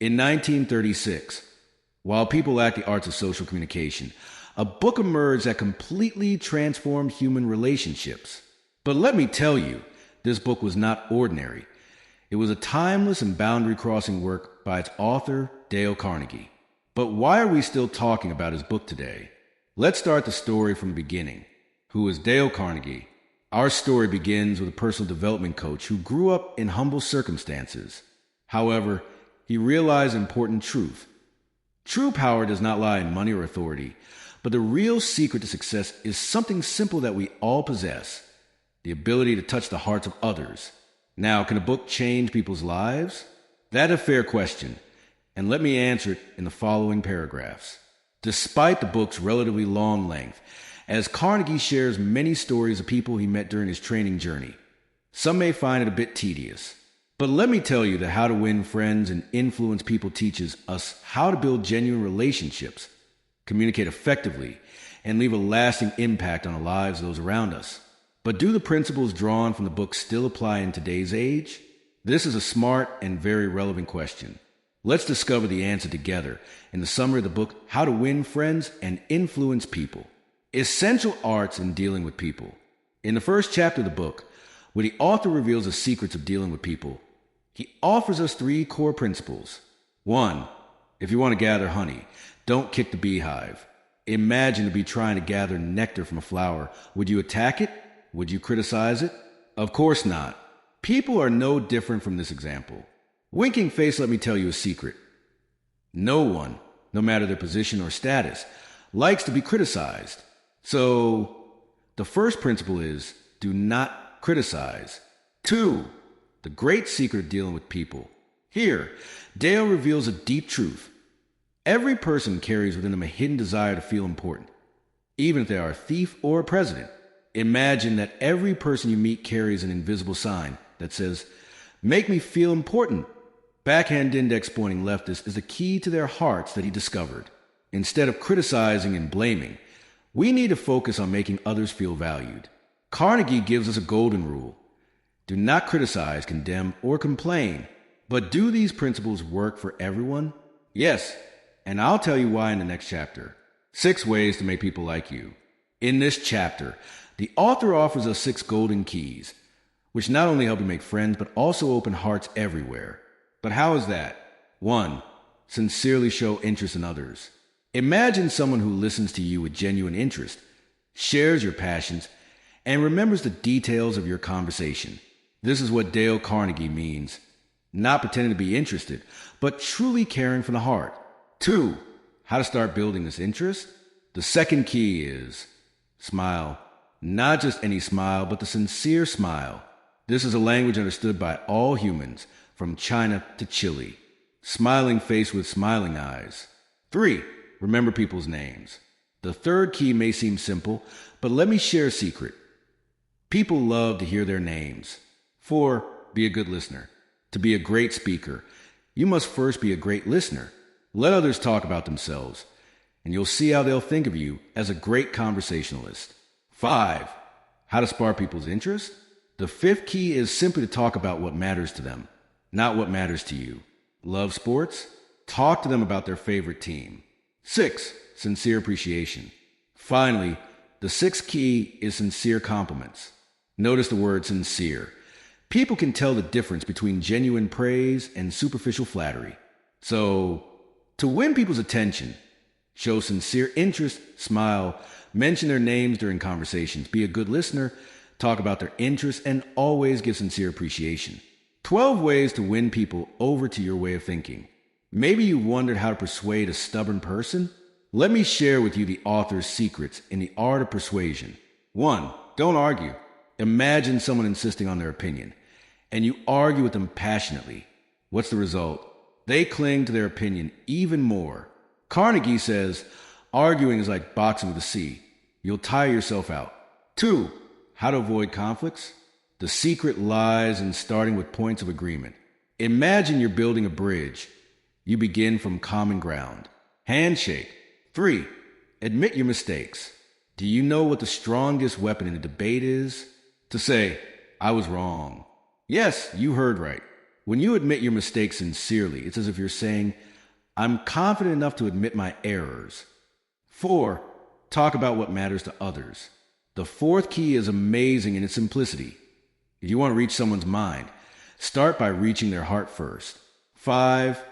In 1936, while people lacked the arts of social communication, a book emerged that completely transformed human relationships. But let me tell you, this book was not ordinary. It was a timeless and boundary-crossing work by its author, Dale Carnegie. But why are we still talking about his book today? Let's start the story from the beginning. Who is Dale Carnegie? Our story begins with a personal development coach who grew up in humble circumstances. However, he realized an important truth. True power does not lie in money or authority, but the real secret to success is something simple that we all possess: the ability to touch the hearts of others. Now, can a book change people's lives? That's a fair question, and let me answer it in the following paragraphs. Despite the book's relatively long length, as Carnegie shares many stories of people he met during his training journey, some may find it a bit tedious. But let me tell you that How to Win Friends and Influence People teaches us how to build genuine relationships, communicate effectively, and leave a lasting impact on the lives of those around us. But do the principles drawn from the book still apply in today's age? This is a smart and very relevant question. Let's discover the answer together in the summary of the book, How to Win Friends and Influence People. Essential arts in dealing with people. In the first chapter of the book, where the author reveals the secrets of dealing with people, he offers us 3 core principles. 1. If you want to gather honey, don't kick the beehive. Imagine to be trying to gather nectar from a flower. Would you attack it? Would you criticize it? Of course not. People are no different from this example. Winking face, let me tell you a secret. No one, no matter their position or status, likes to be criticized. So, the first principle is, do not criticize. 2. The great secret of dealing with people. Here, Dale reveals a deep truth. Every person carries within them a hidden desire to feel important, even if they are a thief or a president. Imagine that every person you meet carries an invisible sign that says, "Make me feel important." Backhand index pointing leftist is the key to their hearts that he discovered. Instead of criticizing and blaming, we need to focus on making others feel valued. Carnegie gives us a golden rule. Do not criticize, condemn, or complain. But do these principles work for everyone? Yes, and I'll tell you why in the next chapter. 6 ways to make people like you. In this chapter, the author offers us 6 golden keys, which not only help you make friends, but also open hearts everywhere. But how is that? 1. Sincerely show interest in others. Imagine someone who listens to you with genuine interest, shares your passions, and remembers the details of your conversation. This is what Dale Carnegie means. Not pretending to be interested, but truly caring from the heart. 2. How to start building this interest? The second key is smile. Not just any smile, but the sincere smile. This is a language understood by all humans, from China to Chile. Smiling face with smiling eyes. 3. Remember people's names. The third key may seem simple, but let me share a secret. People love to hear their names. 4. Be a good listener. To be a great speaker, you must first be a great listener. Let others talk about themselves, and you'll see how they'll think of you as a great conversationalist. 5. How to spark people's interest? The 5th key is simply to talk about what matters to them, not what matters to you. Love sports? Talk to them about their favorite team. 6. Sincere appreciation. Finally, the 6th key is sincere compliments. Notice the word sincere. People can tell the difference between genuine praise and superficial flattery. So, to win people's attention, show sincere interest, smile, mention their names during conversations, be a good listener, talk about their interests, and always give sincere appreciation. 12 ways to win people over to your way of thinking. Maybe you wondered how to persuade a stubborn person? Let me share with you the author's secrets in the art of persuasion. 1. Don't argue. Imagine someone insisting on their opinion, and you argue with them passionately. What's the result? They cling to their opinion even more. Carnegie says, arguing is like boxing with the sea. You'll tire yourself out. 2. How to avoid conflicts? The secret lies in starting with points of agreement. Imagine you're building a bridge. You begin from common ground. Handshake. 3. Admit your mistakes. Do you know what the strongest weapon in a debate is? To say, I was wrong. Yes, you heard right. When you admit your mistakes sincerely, it's as if you're saying, I'm confident enough to admit my errors. 4. Talk about what matters to others. The fourth key is amazing in its simplicity. If you want to reach someone's mind, start by reaching their heart first. 5.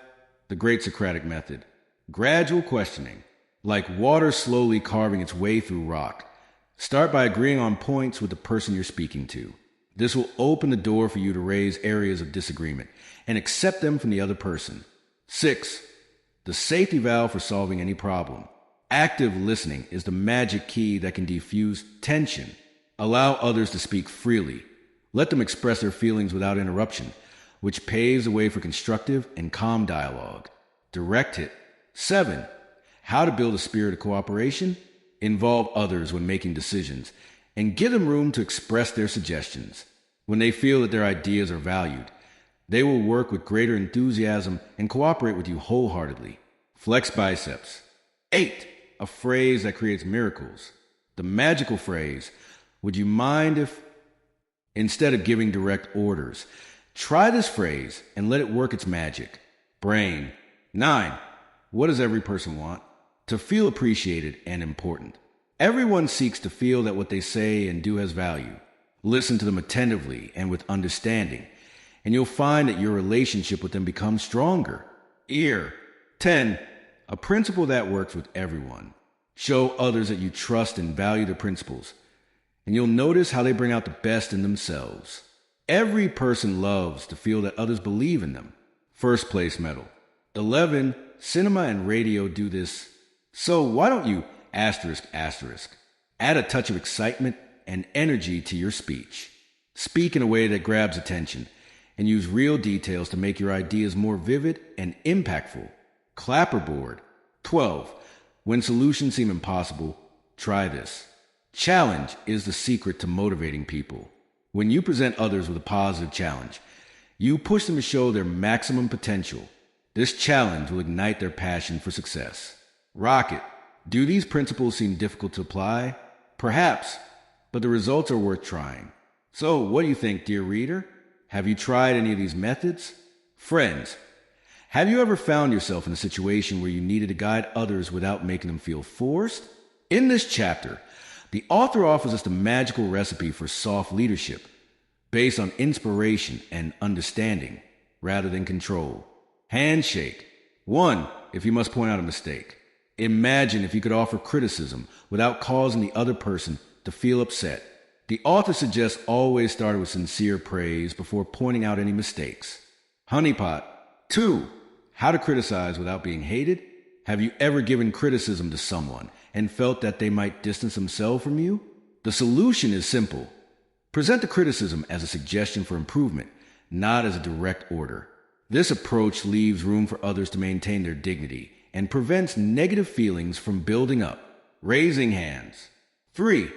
The Great Socratic Method. Gradual questioning, like water slowly carving its way through rock. Start by agreeing on points with the person you're speaking to. This will open the door for you to raise areas of disagreement and accept them from the other person. 6. The safety valve for solving any problem. Active listening is the magic key that can defuse tension. Allow others to speak freely. Let them express their feelings without interruption, which paves the way for constructive and calm dialogue. Direct hit. 7. How to build a spirit of cooperation. Involve others when making decisions and give them room to express their suggestions. When they feel that their ideas are valued, they will work with greater enthusiasm and cooperate with you wholeheartedly. Flex biceps. 8. A phrase that creates miracles. The magical phrase, would you mind if, instead of giving direct orders, try this phrase and let it work its magic. Brain. 9. What does every person want? To feel appreciated and important. Everyone seeks to feel that what they say and do has value. Listen to them attentively and with understanding, and you'll find that your relationship with them becomes stronger. Ear. 10. A principle that works with everyone. Show others that you trust and value their principles, and you'll notice how they bring out the best in themselves. Every person loves to feel that others believe in them. First place medal. 11. Cinema and radio do this. So why don't you add a touch of excitement and energy to your speech. Speak in a way that grabs attention and use real details to make your ideas more vivid and impactful. Clapperboard. 12. When solutions seem impossible, try this. Challenge is the secret to motivating people. When you present others with a positive challenge, you push them to show their maximum potential. This challenge will ignite their passion for success. Rocket. Do these principles seem difficult to apply? Perhaps, but the results are worth trying. So, what do you think, dear reader? Have you tried any of these methods? Friends, have you ever found yourself in a situation where you needed to guide others without making them feel forced? In this chapter, the author offers us the magical recipe for soft leadership, based on inspiration and understanding rather than control. Handshake. 1. If you must point out a mistake. Imagine if you could offer criticism without causing the other person to feel upset. The author suggests always start with sincere praise before pointing out any mistakes. Honeypot. 2. How to criticize without being hated. Have you ever given criticism to someone and felt that they might distance themselves from you? The solution is simple. Present the criticism as a suggestion for improvement, not as a direct order. This approach leaves room for others to maintain their dignity and prevents negative feelings from building up. Raising hands. 3.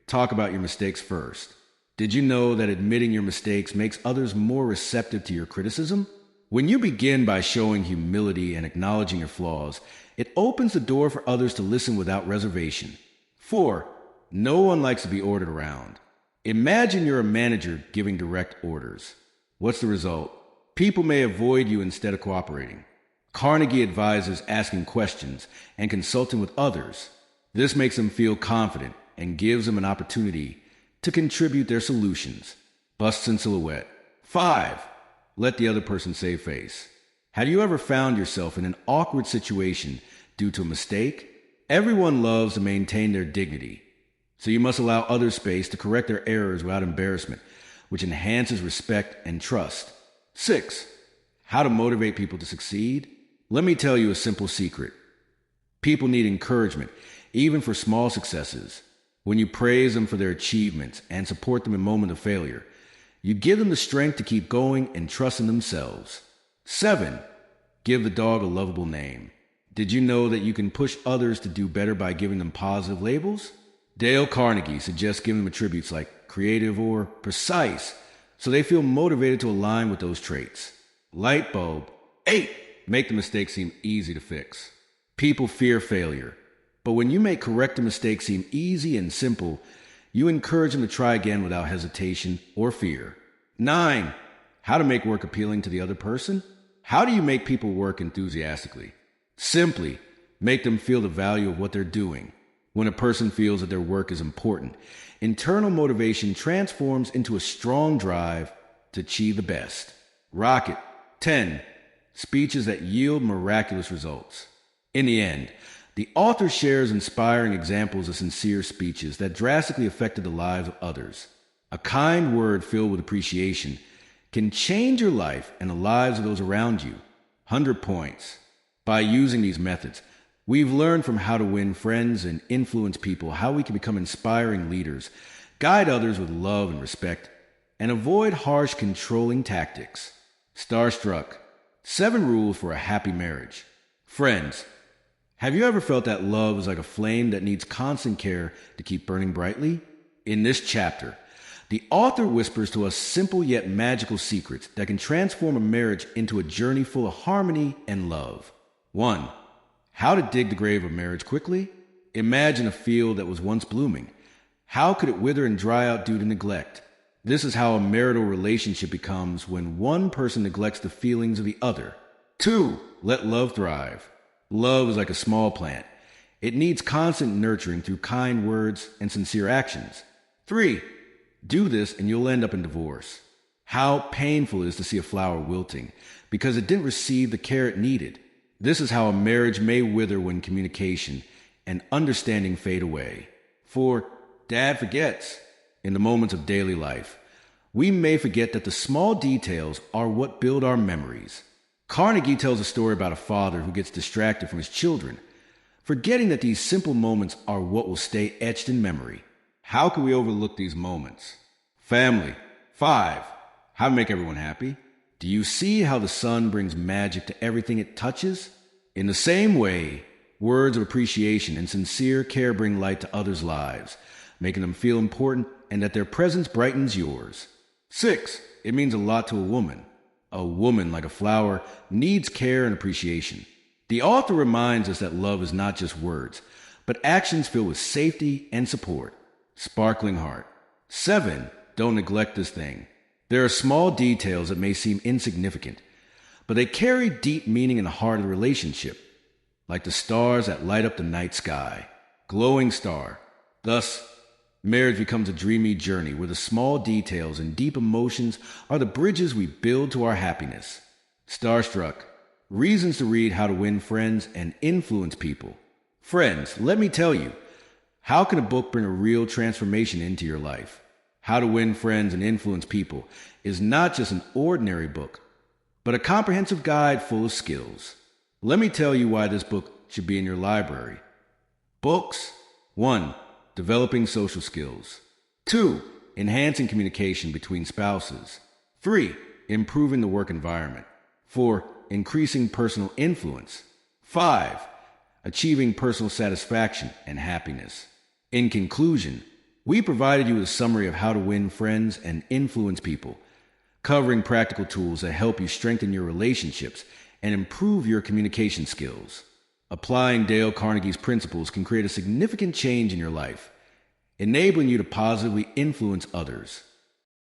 Talk about your mistakes first. Did you know that admitting your mistakes makes others more receptive to your criticism? When you begin by showing humility and acknowledging your flaws, it opens the door for others to listen without reservation. 4. No one likes to be ordered around. Imagine you're a manager giving direct orders. What's the result? People may avoid you instead of cooperating. Carnegie advises asking questions and consulting with others. This makes them feel confident and gives them an opportunity to contribute their solutions. Busts in silhouette. 5. Let the other person save face. Have you ever found yourself in an awkward situation due to a mistake? Everyone loves to maintain their dignity, so you must allow others space to correct their errors without embarrassment, which enhances respect and trust. 6. How to motivate people to succeed. Let me tell you a simple secret. People need encouragement, even for small successes. When you praise them for their achievements and support them in moments of failure, you give them the strength to keep going and trust in themselves. 7. Give the dog a lovable name. Did you know that you can push others to do better by giving them positive labels? Dale Carnegie suggests giving them attributes like creative or precise, so they feel motivated to align with those traits. Light bulb. 8. Make the mistake seem easy to fix. People fear failure, but when you make correcting mistakes seem easy and simple, you encourage them to try again without hesitation or fear. 9. How to make work appealing to the other person? How do you make people work enthusiastically? Simply make them feel the value of what they're doing. When a person feels that their work is important, internal motivation transforms into a strong drive to achieve the best. Rocket. 10. Speeches that yield miraculous results. In the end, the author shares inspiring examples of sincere speeches that drastically affected the lives of others. A kind word filled with appreciation can change your life and the lives of those around you. 100 points. By using these methods, we've learned from how to win friends and influence people, how we can become inspiring leaders, guide others with love and respect, and avoid harsh, controlling tactics. Starstruck. 7 rules for a happy marriage. Friends, have you ever felt that love is like a flame that needs constant care to keep burning brightly? In this chapter, the author whispers to us simple yet magical secrets that can transform a marriage into a journey full of harmony and love. 1. How to dig the grave of marriage quickly? Imagine a field that was once blooming. How could it wither and dry out due to neglect? This is how a marital relationship becomes when one person neglects the feelings of the other. 2. Let love thrive. Love is like a small plant. It needs constant nurturing through kind words and sincere actions. 3. Do this and you'll end up in divorce. How painful it is to see a flower wilting because it didn't receive the care it needed. This is how a marriage may wither when communication and understanding fade away. 4. Dad forgets. In the moments of daily life, we may forget that the small details are what build our memories. Carnegie tells a story about a father who gets distracted from his children, forgetting that these simple moments are what will stay etched in memory. How can we overlook these moments? Family. 5. How to make everyone happy? Do you see how the sun brings magic to everything it touches? In the same way, words of appreciation and sincere care bring light to others' lives, making them feel important and that their presence brightens yours. 6. It means a lot to a woman. A woman, like a flower, needs care and appreciation. The author reminds us that love is not just words, but actions filled with safety and support. Sparkling heart. 7. Don't neglect this thing. There are small details that may seem insignificant, but they carry deep meaning in the heart of the relationship, like the stars that light up the night sky. Glowing star. Thus, marriage becomes a dreamy journey where the small details and deep emotions are the bridges we build to our happiness. Starstruck. Reasons to read How to Win Friends and Influence People. Friends, let me tell you, how can a book bring a real transformation into your life? How to Win Friends and Influence People is not just an ordinary book, but a comprehensive guide full of skills. Let me tell you why this book should be in your library. Books. 1. Developing social skills. 2. Enhancing communication between spouses. 3. Improving the work environment. 4. Increasing personal influence. 5. Achieving personal satisfaction and happiness. In conclusion, we provided you with a summary of how to win friends and influence people, covering practical tools that help you strengthen your relationships and improve your communication skills. Applying Dale Carnegie's principles can create a significant change in your life, enabling you to positively influence others.